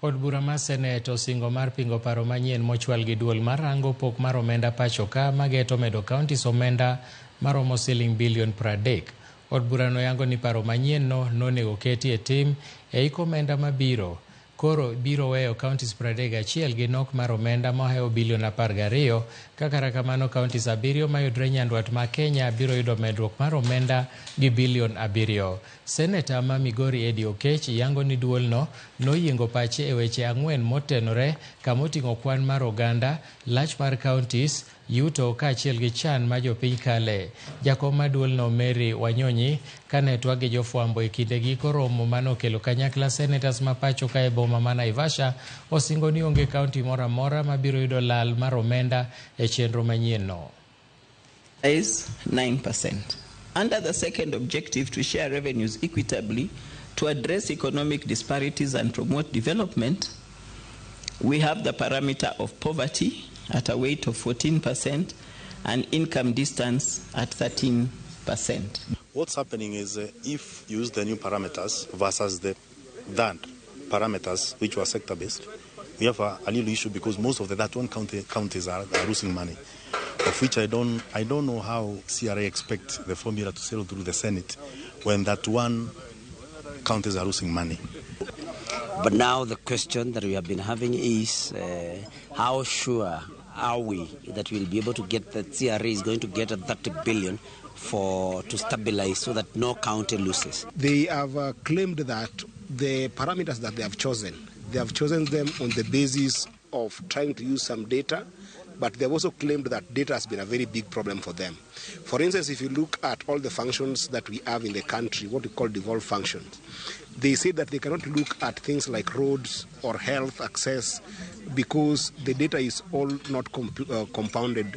Od bura mar Senet osingo mar pingo paro manyien mochwal gi duol mar rango pok mar omenda pacho ka mageto medo kaontis omenda maromo siling bilion 30. Od bura no yango ni paro manyien no nonego keti e tim e iko omenda mabiro. Koro biro weyo kaontis 31 gi nok mar omenda moheo bilion 12. Kaka kamano kaontis 7 mayudre nyandwat ma Kenya biro yudo medruok mar omenda gi bilion 7. Seneta ma Migori Eddie Okech yango ni duol no noyiengo pache e weche 4 motenore kamoting'o kwan mar oganda, lach mar kaontis, yuto kaachiel gi chan ma jopiny kale. Jakom ma duol no Mary Wanyonyi kane twag gi jofwambo e kinde giko romo manokelo kanyakla Senetas ma pacho ka e boma ma Naivasha osingo ni onge kaonti moro amora mabiro yudo lal mar omenda e chenro manyien no. Is 9%. Under the second objective to share revenues equitably to address economic disparities and promote development, we have the parameter of poverty at a weight of 14% and income distance at 13%. What's happening is if you use the new parameters versus the that parameters which were sector-based, we have a little issue because most of the that one counties are losing money, of which I don't know how CRA expect the formula to sail through the Senate when that one counties are losing money. But now the question that we have been having is how sure are we that we'll be able to get that CRA is going to get a 30 billion to stabilize so that no county loses? They have claimed that the parameters that they have chosen them on the basis of trying to use some data, but they've also claimed that data has been a very big problem for them. For instance, if you look at all the functions that we have in the country, what we call devolved functions, they say that they cannot look at things like roads or health access because the data is all not compounded.